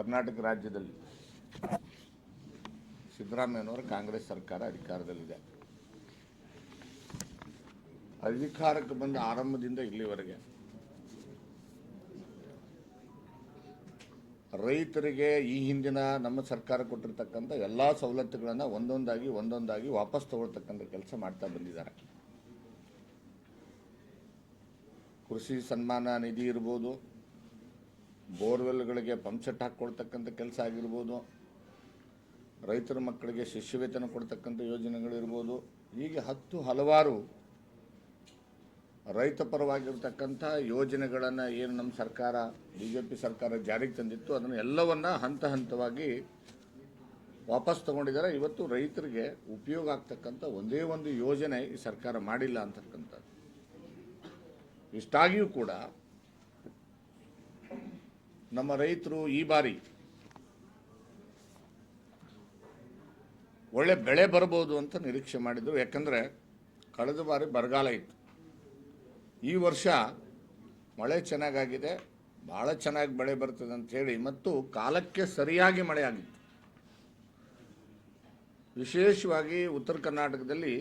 ಕರ್ನಾಟಕ ರಾಜ್ಯದಲ್ಲಿ ಸಿದ್ದರಾಮಯ್ಯನವರ ಕಾಂಗ್ರೆಸ್ ಸರ್ಕಾರ ಅಧಿಕಾರದಲ್ಲಿದೆ. ಅಧಿಕಾರಕ್ಕೆ ಬಂದ ಆರಂಭದಿಂದ ಇಲ್ಲಿವರೆಗೆ ರೈತರಿಗೆ ಈ ಹಿಂದಿನ ನಮ್ಮ ಸರ್ಕಾರ ಕೊಟ್ಟಿರ್ತಕ್ಕಂಥ ಎಲ್ಲ ಸವಲತ್ತುಗಳನ್ನು ಒಂದೊಂದಾಗಿ ವಾಪಸ್ ತಗೊಳ್ತಕ್ಕಂಥ ಕೆಲಸ ಮಾಡ್ತಾ ಬಂದಿದ್ದಾರೆ. ಕೃಷಿ ಸನ್ಮಾನ ನಿಧಿ ಇರ್ಬೋದು, ಬೋರ್ವೆಲ್ಗಳಿಗೆ ಪಂಪ್ ಸೆಟ್ ಹಾಕ್ಕೊಳ್ತಕ್ಕಂಥ ಕೆಲಸ ಆಗಿರ್ಬೋದು, ರೈತರ ಮಕ್ಕಳಿಗೆ ಶಿಷ್ಯವೇತನ ಕೊಡ್ತಕ್ಕಂಥ ಯೋಜನೆಗಳಿರ್ಬೋದು, ಹೀಗೆ ಹಲವಾರು ರೈತ ಪರವಾಗಿರ್ತಕ್ಕಂಥ ಯೋಜನೆಗಳನ್ನು ಏನು ನಮ್ಮ ಸರ್ಕಾರ BJP ಸರ್ಕಾರ ಜಾರಿಗೆ ತಂದಿತ್ತು ಅದನ್ನು ಎಲ್ಲವನ್ನ ಹಂತವಾಗಿ ವಾಪಸ್ ತಗೊಂಡಿದ್ದಾರೆ. ಇವತ್ತು ರೈತರಿಗೆ ಉಪಯೋಗ ಆಗ್ತಕ್ಕಂಥ ಒಂದೇ ಒಂದು ಯೋಜನೆ ಈ ಸರ್ಕಾರ ಮಾಡಿಲ್ಲ ಅಂತಕ್ಕಂಥದ್ದು. ಇಷ್ಟಾಗಿಯೂ ಕೂಡ ನಮ್ಮ ರೈತರು ಈ ಬಾರಿ ಒಳ್ಳೆ ಬೆಳೆ ಬರಬಹುದು ಅಂತ ನಿರೀಕ್ಷೆ ಮಾಡಿದ್ರು. ಯಾಕಂದರೆ ಕಳೆದ ಬಾರಿ ಬರಗಾಲ ಇತ್ತು. ಈ ವರ್ಷ ಮಳೆ ಚೆನ್ನಾಗಾಗಿದೆ, ಭಾಳ ಚೆನ್ನಾಗಿ ಬೆಳೆ ಬರ್ತದೆ ಅಂಥೇಳಿ ಮತ್ತು ಕಾಲಕ್ಕೆ ಸರಿಯಾಗಿ ಮಳೆ ಆಗಿತ್ತು. ವಿಶೇಷವಾಗಿ ಉತ್ತರ ಕರ್ನಾಟಕದಲ್ಲಿ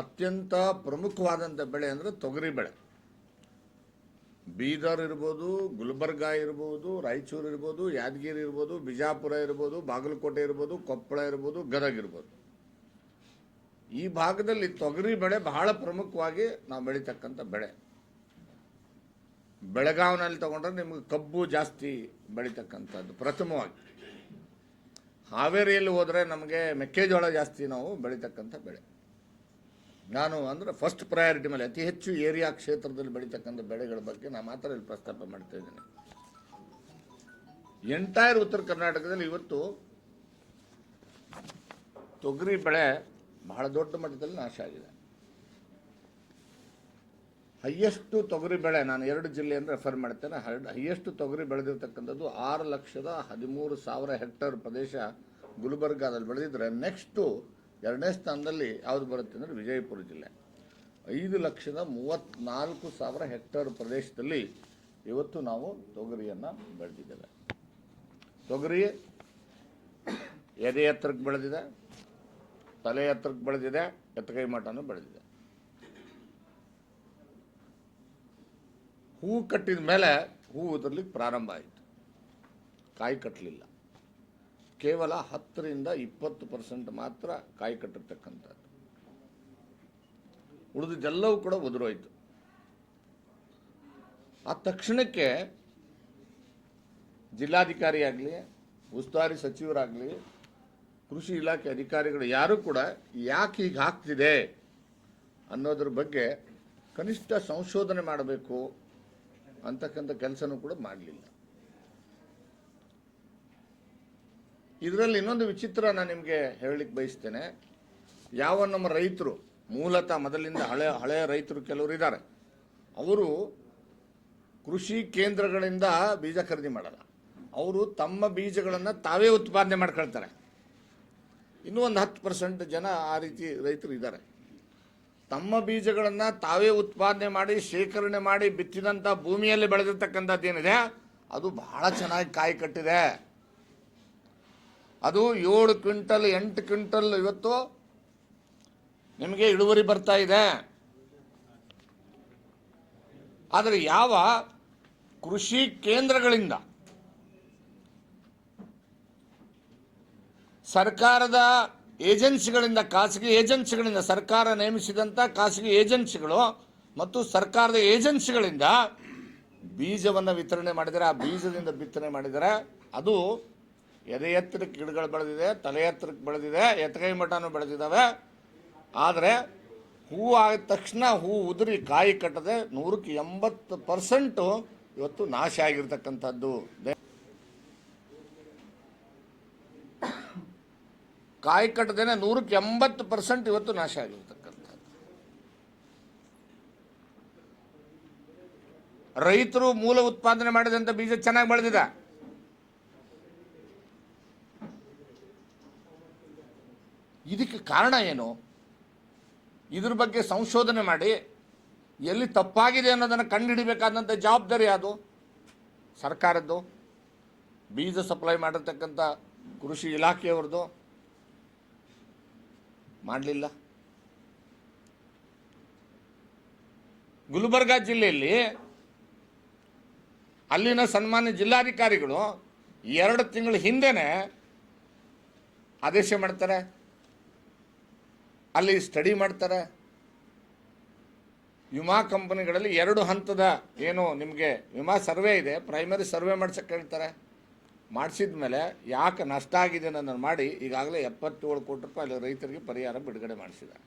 ಅತ್ಯಂತ ಪ್ರಮುಖವಾದಂಥ ಬೆಳೆ ಅಂದರೆ ತೊಗರಿ ಬೆಳೆ. ಬೀದರ್ ಇರ್ಬೋದು, ಗುಲ್ಬರ್ಗ ಇರ್ಬೋದು, ರಾಯಚೂರು ಇರ್ಬೋದು, ಯಾದಗಿರಿ ಇರ್ಬೋದು, ಬಿಜಾಪುರ ಇರ್ಬೋದು, ಬಾಗಲಕೋಟೆ ಇರ್ಬೋದು, ಕೊಪ್ಪಳ ಇರ್ಬೋದು, ಗದಗ ಇರ್ಬೋದು, ಈ ಭಾಗದಲ್ಲಿ ತೊಗರಿ ಬೆಳೆ ಬಹಳ ಪ್ರಮುಖವಾಗಿ ನಾವು ಬೆಳೀತಕ್ಕಂಥ ಬೆಳೆ. ಬೆಳಗಾವಿನಲ್ಲಿ ತಗೊಂಡ್ರೆ ನಿಮಗೆ ಕಬ್ಬು ಜಾಸ್ತಿ ಬೆಳೀತಕ್ಕಂಥದ್ದು ಪ್ರಥಮವಾಗಿ. ಹಾವೇರಿಯಲ್ಲಿ ಹೋದರೆ ನಮಗೆ ಮೆಕ್ಕೆಜೋಳ ಜಾಸ್ತಿ ನಾವು ಬೆಳೀತಕ್ಕಂಥ ಬೆಳೆ. ನಾನು ಅಂದರೆ ಫಸ್ಟ್ ಪ್ರಯಾರಿಟಿ ಮೇಲೆ ಅತಿ ಹೆಚ್ಚು ಏರಿಯಾ ಕ್ಷೇತ್ರದಲ್ಲಿ ಬೆಳೀತಕ್ಕಂಥ ಬೆಳೆಗಳ ಬಗ್ಗೆ ನಾನು ಮಾತ್ರ ಇಲ್ಲಿ ಪ್ರಸ್ತಾಪ ಮಾಡ್ತಾ ಇದ್ದೀನಿ. ಎಂಟೈರ್ ಉತ್ತರ ಕರ್ನಾಟಕದಲ್ಲಿ ಇವತ್ತು ತೊಗರಿ ಬೆಳೆ ಬಹಳ ದೊಡ್ಡ ಮಟ್ಟದಲ್ಲಿ ನಾಶ ಆಗಿದೆ. ಹೈಯೆಸ್ಟು ತೊಗರಿ ಬೆಳೆ ನಾನು 2 ಜಿಲ್ಲೆಯನ್ನು ರೆಫರ್ ಮಾಡ್ತೇನೆ. ಹೈಯೆಸ್ಟು ತೊಗರಿ ಬೆಳೆದಿರ್ತಕ್ಕಂಥದ್ದು 6,13,000 ಹೆಕ್ಟೇರ್ ಪ್ರದೇಶ ಗುಲ್ಬರ್ಗಾದಲ್ಲಿ ಬೆಳೆದಿದ್ರೆ, ನೆಕ್ಸ್ಟು 2ನೇ ಸ್ಥಾನದಲ್ಲಿ ಯಾವುದು ಬರುತ್ತೆ ಅಂದರೆ ವಿಜಯಪುರ ಜಿಲ್ಲೆ. 5,34,000 ಹೆಕ್ಟೇರ್ ಪ್ರದೇಶದಲ್ಲಿ ಇವತ್ತು ನಾವು ತೊಗರಿಯನ್ನು ಬೆಳೆದಿದ್ದೇವೆ. ತೊಗರಿ ಎದೆ ಎತ್ತರಕ್ಕೆ ಬೆಳೆದಿದೆ, ತಲೆ ಎತ್ತರಕ್ಕೆ ಬೆಳೆದಿದೆ, ಎತ್ತಕೈ ಮಠನೂ ಬೆಳೆದಿದೆ. ಹೂವು ಕಟ್ಟಿದ ಮೇಲೆ ಹೂವು ಉದುರ್ಲಿಕ್ಕೆ ಪ್ರಾರಂಭ ಆಯಿತು, ಕಾಯಿ ಕಟ್ಟಲಿಲ್ಲ. ಕೇವಲ 10ರಿಂದ 20% ಮಾತ್ರ ಕಾಯಿ ಕಟ್ಟಿರ್ತಕ್ಕಂಥದ್ದು. ಉಳಿದಿದ್ದೆಲ್ಲವೂ ಕೂಡ ಉದುರೋಯ್ತು. ಆ ತಕ್ಷಣಕ್ಕೆ ಜಿಲ್ಲಾಧಿಕಾರಿ ಆಗಲಿ, ಉಸ್ತುವಾರಿ ಸಚಿವರಾಗಲಿ, ಕೃಷಿ ಇಲಾಖೆ ಅಧಿಕಾರಿಗಳು ಯಾರೂ ಕೂಡ ಯಾಕೆ ಹೀಗೆ ಆಗ್ತಿದೆ ಅನ್ನೋದ್ರ ಬಗ್ಗೆ ಕನಿಷ್ಠ ಸಂಶೋಧನೆ ಮಾಡಬೇಕು ಅಂತಕ್ಕಂಥ ಕೆಲಸನೂ ಕೂಡ ಮಾಡಲಿಲ್ಲ. ಇದರಲ್ಲಿ ಇನ್ನೊಂದು ವಿಚಿತ್ರ ನಾನು ನಿಮಗೆ ಹೇಳಲಿಕ್ಕೆ ಬಯಸ್ತೇನೆ. ಯಾವ ನಮ್ಮ ರೈತರು ಮೂಲತಃ ಮೊದಲಿಂದ ಹಳೆಯ ರೈತರು ಕೆಲವರು ಇದ್ದಾರೆ, ಅವರು ಕೃಷಿ ಕೇಂದ್ರಗಳಿಂದ ಬೀಜ ಖರೀದಿ ಮಾಡಲ್ಲ. ಅವರು ತಮ್ಮ ಬೀಜಗಳನ್ನು ತಾವೇ ಉತ್ಪಾದನೆ ಮಾಡ್ಕೊಳ್ತಾರೆ. ಇನ್ನೂ ಒಂದು 10% ಜನ ಆ ರೀತಿ ರೈತರು ಇದ್ದಾರೆ. ತಮ್ಮ ಬೀಜಗಳನ್ನು ತಾವೇ ಉತ್ಪಾದನೆ ಮಾಡಿ ಶೇಖರಣೆ ಮಾಡಿ ಬಿತ್ತಿದಂಥ ಭೂಮಿಯಲ್ಲಿ ಬೆಳೆದಿರ್ತಕ್ಕಂಥದ್ದು ಏನಿದೆ ಅದು ಬಹಳ ಚೆನ್ನಾಗಿ ಕಾಯಿ ಕಟ್ಟಿದೆ. ಅದು 7 ಕ್ವಿಂಟಲ್ 8 ಕ್ವಿಂಟಲ್ ಇವತ್ತು ನಿಮಗೆ ಇಳುವರಿ ಬರ್ತಾ ಇದೆ. ಆದರೆ ಯಾವ ಕೃಷಿ ಕೇಂದ್ರಗಳಿಂದ ಸರ್ಕಾರದ ಏಜೆನ್ಸಿಗಳಿಂದ, ಖಾಸಗಿ ಏಜೆನ್ಸಿಗಳಿಂದ, ಸರ್ಕಾರ ನೇಮಿಸಿದಂಥ ಖಾಸಗಿ ಏಜೆನ್ಸಿಗಳು ಮತ್ತು ಸರ್ಕಾರದ ಏಜೆನ್ಸಿಗಳಿಂದ ಬೀಜವನ್ನು ವಿತರಣೆ ಮಾಡಿದರೆ, ಆ ಬೀಜದಿಂದ ಬಿತ್ತನೆ ಮಾಡಿದರೆ ಅದು ಎದೆ ಎತ್ತರಕ್ಕೆ ಗಿಡಗಳು ಬೆಳೆದಿದೆ, ತಲೆ ಎತ್ತರಕ್ಕೆ ಬೆಳೆದಿದೆ, ಎತ್ತಕೈ ಮಠನೂ ಬೆಳೆದಿದ್ದಾವೆ. ಆದರೆ ಹೂವು ಆಗಿದ ತಕ್ಷಣ ಹೂವು ಉದುರಿ ಕಾಯಿ ಕಟ್ಟದೆ 100% ಇವತ್ತು ನಾಶ ಆಗಿರ್ತಕ್ಕಂಥದ್ದು. ಕಾಯಿ ಕಟ್ಟದೇನೆ 180% ಇವತ್ತು ನಾಶ ಆಗಿರ್ತಕ್ಕಂಥದ್ದು. ರೈತರು ಮೂಲ ಉತ್ಪಾದನೆ ಮಾಡಿದಂಥ ಬೀಜ ಚೆನ್ನಾಗಿ ಬೆಳೆದಿದೆ. ಇದಕ್ಕೆ ಕಾರಣ ಏನು? ಇದ್ರ ಬಗ್ಗೆ ಸಂಶೋಧನೆ ಮಾಡಿ ಎಲ್ಲಿ ತಪ್ಪಾಗಿದೆ ಅನ್ನೋದನ್ನು ಕಂಡುಹಿಡಿಬೇಕಾದಂಥ ಜವಾಬ್ದಾರಿ ಅದು ಸರ್ಕಾರದ್ದು. ಬೀಜ ಸಪ್ಲೈ ಮಾಡಿರ್ತಕ್ಕಂಥ ಕೃಷಿ ಇಲಾಖೆಯವ್ರದ್ದು ಮಾಡಲಿಲ್ಲ. ಗುಲ್ಬರ್ಗ ಜಿಲ್ಲೆಯಲ್ಲಿ ಅಲ್ಲಿನ ಸನ್ಮಾನ್ಯ ಜಿಲ್ಲಾಧಿಕಾರಿಗಳು 2 ತಿಂಗಳ ಹಿಂದೆನೇ ಆದೇಶ ಮಾಡ್ತಾರೆ, ಅಲ್ಲಿ ಸ್ಟಡಿ ಮಾಡ್ತಾರೆ. ವಿಮಾ ಕಂಪನಿಗಳಲ್ಲಿ 2 ಹಂತದ ಏನು ನಿಮಗೆ ವಿಮಾ ಸರ್ವೆ ಇದೆ, ಪ್ರೈಮರಿ ಸರ್ವೆ ಮಾಡ್ಸಕ್ಕೆ ಹೇಳ್ತಾರೆ. ಮಾಡಿಸಿದ ಮೇಲೆ ಯಾಕೆ ನಷ್ಟ ಆಗಿದೆ ಅನ್ನೋದನ್ನು ಮಾಡಿ ಈಗಾಗಲೇ 77 ಕೋಟಿ ರೂಪಾಯಿ ಅಲ್ಲಿ ರೈತರಿಗೆ ಪರಿಹಾರ ಬಿಡುಗಡೆ ಮಾಡಿಸಿದ್ದಾರೆ.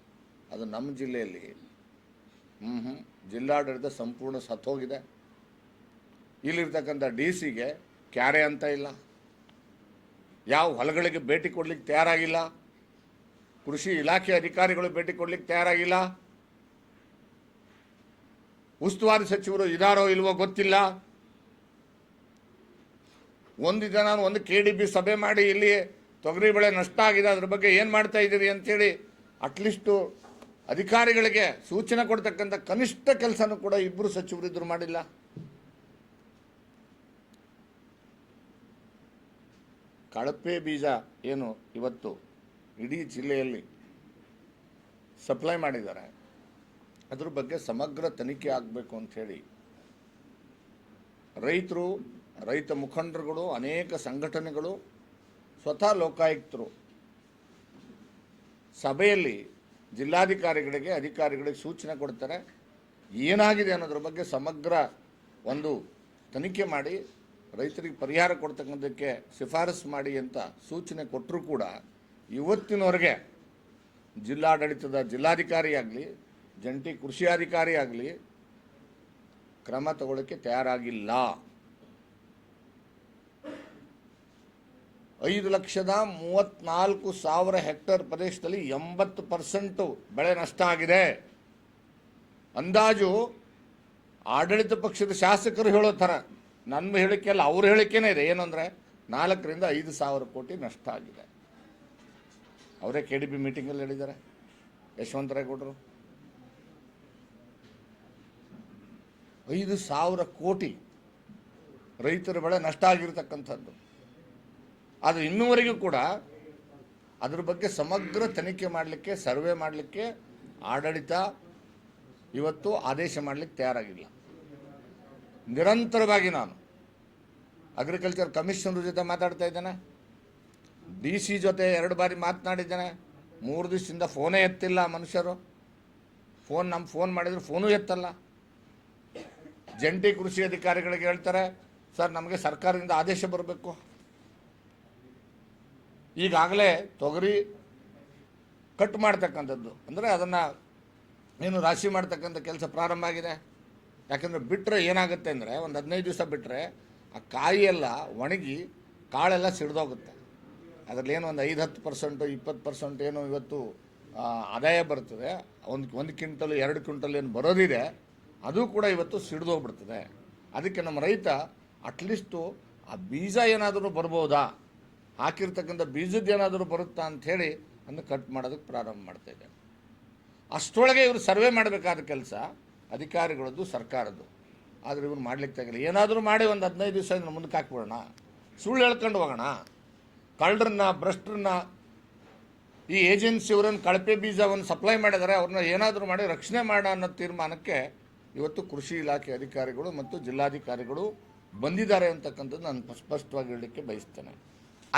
ಅದು ನಮ್ಮ ಜಿಲ್ಲೆಯಲ್ಲಿ ಜಿಲ್ಲಾಡಳಿತ ಸಂಪೂರ್ಣ ಸತ್ತೋಗಿದೆ. ಇಲ್ಲಿರ್ತಕ್ಕಂಥ DC-ಗೆ ಕ್ಯಾರೆ ಅಂತ ಇಲ್ಲ, ಯಾವ ಹೊಲಗಳಿಗೆ ಭೇಟಿ ಕೊಡ್ಲಿಕ್ಕೆ ತಯಾರಾಗಿಲ್ಲ, ಕೃಷಿ ಇಲಾಖೆ ಅಧಿಕಾರಿಗಳು ಭೇಟಿ ಕೊಡ್ಲಿಕ್ಕೆ ತಯಾರಾಗಿಲ್ಲ, ಉಸ್ತುವಾರಿ ಸಚಿವರು ಇದಾರೋ ಇಲ್ವೋ ಗೊತ್ತಿಲ್ಲ. ಒಂದು ದಿನ ನಾನು ಒಂದು KDB ಸಭೆ ಮಾಡಿ ಇಲ್ಲಿ ತೊಗರಿ ಬೆಳೆ ನಷ್ಟ ಆಗಿದೆ, ಅದ್ರ ಬಗ್ಗೆ ಏನು ಮಾಡ್ತಾ ಇದ್ದೀರಿ ಅಂತೇಳಿ ಅಟ್ಲೀಸ್ಟು ಅಧಿಕಾರಿಗಳಿಗೆ ಸೂಚನೆ ಕೊಡ್ತಕ್ಕಂಥ ಕನಿಷ್ಠ ಕೆಲಸನೂ ಕೂಡ 2 ಸಚಿವರಿದ್ದರು ಮಾಡಿಲ್ಲ. ಕಳಪೆ ಬೀಜ ಏನು ಇವತ್ತು ಇಡೀ ಜಿಲ್ಲೆಯಲ್ಲಿ ಸಪ್ಲೈ ಮಾಡಿದ್ದಾರೆ, ಅದ್ರ ಬಗ್ಗೆ ಸಮಗ್ರ ತನಿಖೆ ಆಗಬೇಕು ಅಂಥೇಳಿ ರೈತರು, ರೈತ ಮುಖಂಡರುಗಳು, ಅನೇಕ ಸಂಘಟನೆಗಳು, ಸ್ವತಃ ಲೋಕಾಯುಕ್ತರು ಸಭೆಯಲ್ಲಿ ಜಿಲ್ಲಾಧಿಕಾರಿಗಳಿಗೆ, ಅಧಿಕಾರಿಗಳಿಗೆ ಸೂಚನೆ ಕೊಡ್ತಾರೆ. ಏನಾಗಿದೆ ಅನ್ನೋದ್ರ ಬಗ್ಗೆ ಸಮಗ್ರ ಒಂದು ತನಿಖೆ ಮಾಡಿ ರೈತರಿಗೆ ಪರಿಹಾರ ಕೊಡ್ತಕ್ಕಂಥದ್ದಕ್ಕೆ ಶಿಫಾರಸು ಮಾಡಿ ಅಂತ ಸೂಚನೆ ಕೊಟ್ಟರೂ ಕೂಡ ಇವತ್ತಿನವರೆಗೆ ಜಿಲ್ಲಾಡಳಿತದ ಜಿಲ್ಲಾಧಿಕಾರಿ ಆಗಲಿ, ಜಂಟಿ ಕೃಷಿ ಅಧಿಕಾರಿ ಆಗಲಿ ಕ್ರಮ ತಗೊಳ್ಳೋಕ್ಕೆ ತಯಾರಾಗಿಲ್ಲ. 5,34,000 ಹೆಕ್ಟೇರ್ ಪ್ರದೇಶದಲ್ಲಿ 80% ಬೆಳೆ ನಷ್ಟ ಆಗಿದೆ. ಅಂದಾಜು ಆಡಳಿತ ಪಕ್ಷದ ಶಾಸಕರು ಹೇಳೋ ಥರ, ನನ್ನ ಹೇಳಿಕೆಯಲ್ಲ ಅವ್ರ ಹೇಳಿಕೆನೇ ಇದೆ, ಏನಂದರೆ 4,000 ರಿಂದ 5,000 ಕೋಟಿ ನಷ್ಟ ಆಗಿದೆ. ಅವರೇ KDB ಮೀಟಿಂಗಲ್ಲಿ ಹೇಳಿದ್ದಾರೆ, ಯಶವಂತರೇಗೌಡರು. 5,000 ಕೋಟಿ ರೈತರ ಬೆಳೆ ನಷ್ಟ ಆಗಿರ್ತಕ್ಕಂಥದ್ದು. ಅದು ಇನ್ನೂವರೆಗೂ ಕೂಡ ಅದ್ರ ಬಗ್ಗೆ ಸಮಗ್ರ ತನಿಖೆ ಮಾಡಲಿಕ್ಕೆ, ಸರ್ವೆ ಮಾಡಲಿಕ್ಕೆ ಆಡಳಿತ ಇವತ್ತು ಆದೇಶ ಮಾಡಲಿಕ್ಕೆ ತಯಾರಾಗಿಲ್ಲ. ನಿರಂತರವಾಗಿ ನಾನು ಅಗ್ರಿಕಲ್ಚರ್ ಕಮಿಷನರ್ ಜೊತೆ ಮಾತಾಡ್ತಾ ಇದ್ದೇನೆ, DC ಜೊತೆ 2 ಬಾರಿ ಮಾತನಾಡಿದ್ದೇನೆ. 3 ದಿವಸದಿಂದ ಫೋನೇ ಎತ್ತಿಲ್ಲ ಮನುಷ್ಯರು. ನಮ್ಮ ಫೋನ್ ಮಾಡಿದ್ರು ಫೋನೂ ಎತ್ತಲ್ಲ. ಜಂಟಿ ಕೃಷಿ ಅಧಿಕಾರಿಗಳಿಗೆ ಹೇಳ್ತಾರೆ, ಸರ್ ನಮಗೆ ಸರ್ಕಾರದಿಂದ ಆದೇಶ ಬರಬೇಕು. ಈಗಾಗಲೇ ತೊಗರಿ ಕಟ್ ಮಾಡ್ತಕ್ಕಂಥದ್ದು, ಅಂದರೆ ಅದನ್ನು ಏನು ರಾಶಿ ಮಾಡ್ತಕ್ಕಂಥ ಕೆಲಸ ಪ್ರಾರಂಭ ಆಗಿದೆ. ಯಾಕೆಂದರೆ ಬಿಟ್ಟರೆ ಏನಾಗುತ್ತೆ ಅಂದರೆ, ಒಂದು 15 ದಿವಸ ಬಿಟ್ಟರೆ ಆ ಕಾಯಿಯೆಲ್ಲ ಒಣಗಿ ಕಾಳೆಲ್ಲ ಸಿಡ್ದೋಗುತ್ತೆ. ಅದರಲ್ಲಿ ಏನು ಒಂದು 5-10%, 20% ಏನು ಇವತ್ತು ಆದಾಯ ಬರ್ತದೆ. ಒಂದು ಕ್ವಿಂಟಲ್ 2 ಕ್ವಿಂಟಲ್ ಏನು ಬರೋದಿದೆ, ಅದು ಕೂಡ ಇವತ್ತು ಸಿಡ್ದೋಗ್ಬಿಡ್ತದೆ. ಅದಕ್ಕೆ ನಮ್ಮ ರೈತ ಅಟ್ಲೀಸ್ಟು ಆ ಬೀಜ ಏನಾದರೂ ಬರ್ಬೋದಾ, ಹಾಕಿರ್ತಕ್ಕಂಥ ಬೀಜದ್ದು ಏನಾದರೂ ಬರುತ್ತಾ ಅಂಥೇಳಿ ಅದನ್ನು ಕಟ್ ಮಾಡೋದಕ್ಕೆ ಪ್ರಾರಂಭ ಮಾಡ್ತಾಯಿದೆ. ಅಷ್ಟರೊಳಗೆ ಇವರು ಸರ್ವೆ ಮಾಡಬೇಕಾದ ಕೆಲಸ ಅಧಿಕಾರಿಗಳದ್ದು, ಸರ್ಕಾರದ್ದು. ಆದರೆ ಇವ್ರು ಮಾಡ್ಲಿಕ್ಕೆ ತೆಗಿಲ್ಲ. ಏನಾದರೂ ಮಾಡಿ ಒಂದು 15 ದಿವಸ ಮುಂದಕ್ಕೆ ಹಾಕ್ಬಿಡೋಣ, ಸುಳ್ಳು ಹೇಳ್ಕೊಂಡು ಹೋಗೋಣ. ಕಳ್ಳರನ್ನ, ಭ್ರಷ್ಟರನ್ನ, ಈ ಏಜೆನ್ಸಿಯವರನ್ನು ಕಳಪೆ ಬೀಜವನ್ನು ಸಪ್ಲೈ ಮಾಡಿದರೆ ಅವ್ರನ್ನ ಏನಾದರೂ ಮಾಡಿ ರಕ್ಷಣೆ ಮಾಡೋಣ ಅನ್ನೋ ತೀರ್ಮಾನಕ್ಕೆ ಇವತ್ತು ಕೃಷಿ ಇಲಾಖೆ ಅಧಿಕಾರಿಗಳು ಮತ್ತು ಜಿಲ್ಲಾಧಿಕಾರಿಗಳು ಬಂದಿದ್ದಾರೆ ಅಂತಕ್ಕಂಥದ್ದು ನಾನು ಸ್ಪಷ್ಟವಾಗಿ ಹೇಳಲಿಕ್ಕೆ ಬಯಸ್ತೇನೆ.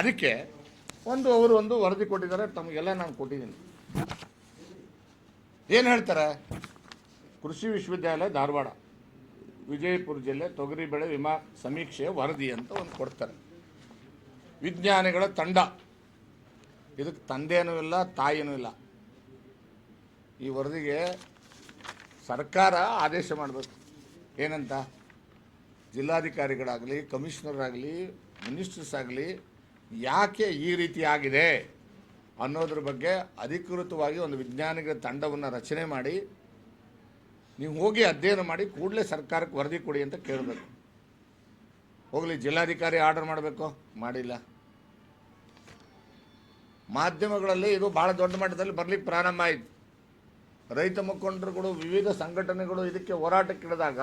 ಅದಕ್ಕೆ ಅವರು ಒಂದು ವರದಿ ಕೊಟ್ಟಿದ್ದಾರೆ, ತಮಗೆಲ್ಲ ನಾನು ಕೊಟ್ಟಿದ್ದೀನಿ. ಏನು ಹೇಳ್ತಾರೆ? ಕೃಷಿ ವಿಶ್ವವಿದ್ಯಾಲಯ ಧಾರವಾಡ, ವಿಜಯಪುರ ಜಿಲ್ಲೆ ತೊಗರಿ ಬೆಳೆ ವಿಮಾ ಸಮೀಕ್ಷೆಯ ವರದಿ ಅಂತ ಒಂದು ಕೊಡ್ತಾರೆ. ವಿಜ್ಞಾನಿಗಳ ತಂಡ, ಇದಕ್ಕೆ ತಂದೆನೂ ಇಲ್ಲ, ತಾಯಿನೂ ಇಲ್ಲ. ಈ ವರದಿಗೆ ಸರ್ಕಾರ ಆದೇಶ ಮಾಡಬೇಕು. ಏನಂತ? ಜಿಲ್ಲಾಧಿಕಾರಿಗಳಾಗಲಿ, ಕಮಿಷನರ್ ಆಗಲಿ, ಮಿನಿಸ್ಟರ್ಸ್ ಆಗಲಿ ಯಾಕೆ ಈ ರೀತಿ ಆಗಿದೆ ಅನ್ನೋದ್ರ ಬಗ್ಗೆ ಅಧಿಕೃತವಾಗಿ ಒಂದು ವಿಜ್ಞಾನಿಗಳ ತಂಡವನ್ನು ರಚನೆ ಮಾಡಿ ನೀವು ಹೋಗಿ ಅಧ್ಯಯನ ಮಾಡಿ ಕೂಡಲೇ ಸರ್ಕಾರಕ್ಕೆ ವರದಿ ಕೊಡಿ ಅಂತ ಕೇಳಬೇಕು. ಹೋಗಲಿ, ಜಿಲ್ಲಾಧಿಕಾರಿ ಆರ್ಡರ್ ಮಾಡಬೇಕು, ಮಾಡಿಲ್ಲ. ಮಾಧ್ಯಮಗಳಲ್ಲಿ ಇದು ಭಾಳ ದೊಡ್ಡ ಮಟ್ಟದಲ್ಲಿ ಬರಲಿಕ್ಕೆ ಪ್ರಾರಂಭ ಆಯಿತು. ರೈತ ಮುಖಂಡರುಗಳು, ವಿವಿಧ ಸಂಘಟನೆಗಳು ಇದಕ್ಕೆ ಹೋರಾಟಕ್ಕಿಳಿದಾಗ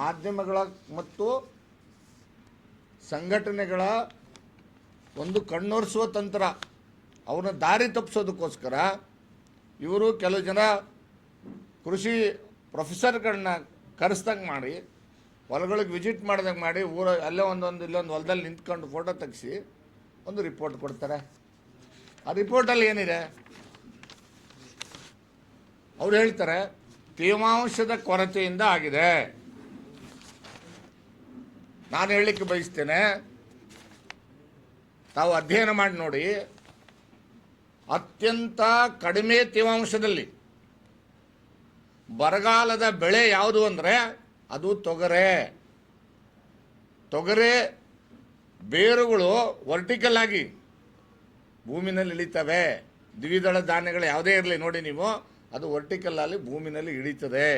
ಮಾಧ್ಯಮಗಳ ಮತ್ತು ಸಂಘಟನೆಗಳ ಒಂದು ಕಣ್ಣೊರೆಸುವ ತಂತ್ರ, ಅವ್ರನ್ನ ದಾರಿ ತಪ್ಪಿಸೋದಕ್ಕೋಸ್ಕರ ಇವರು ಕೆಲವು ಜನ ಕೃಷಿ ಪ್ರೊಫೆಸರ್ಗಳನ್ನ ಕರೆಸ್ದಂಗೆ ಮಾಡಿ, ಹೊಲಗಳಿಗೆ ವಿಸಿಟ್ ಮಾಡ್ದಂಗೆ ಮಾಡಿ, ಅಲ್ಲೇ ಇಲ್ಲೊಂದು ಹೊಲದಲ್ಲಿ ನಿಂತ್ಕೊಂಡು ಫೋಟೋ ತೆಗೆಸಿ ಒಂದು ರಿಪೋರ್ಟ್ ಕೊಡ್ತಾರೆ. ಆ ರಿಪೋರ್ಟಲ್ಲಿ ಏನಿದೆ? ಅವ್ರು ಹೇಳ್ತಾರೆ ತೇವಾಂಶದ ಕೊರತೆಯಿಂದ ಆಗಿದೆ. ನಾನು ಹೇಳಲಿಕ್ಕೆ ಬಯಸ್ತೇನೆ, ತಾವು ಅಧ್ಯಯನ ಮಾಡಿ ನೋಡಿ, ಅತ್ಯಂತ ಕಡಿಮೆ ತೇವಾಂಶದಲ್ಲಿ ಬರಗಾಲದ ಬೆಳೆ ಯಾವುದು ಅಂದರೆ ಅದು ತೊಗರೆ. ತೊಗರೆ ಬೇರುಗಳು ವರ್ಟಿಕಲ್ ಆಗಿ ಭೂಮಿನಲ್ಲಿ ಇಳಿತವೆ. ದ್ವಿದಳ ಧಾನ್ಯಗಳು ಯಾವುದೇ ಇರಲಿ ನೋಡಿ ನೀವು, ಅದು ವರ್ಟಿಕಲ್ ಆಗಿ ಭೂಮಿನಲ್ಲಿ ಇಳಿತದೆ.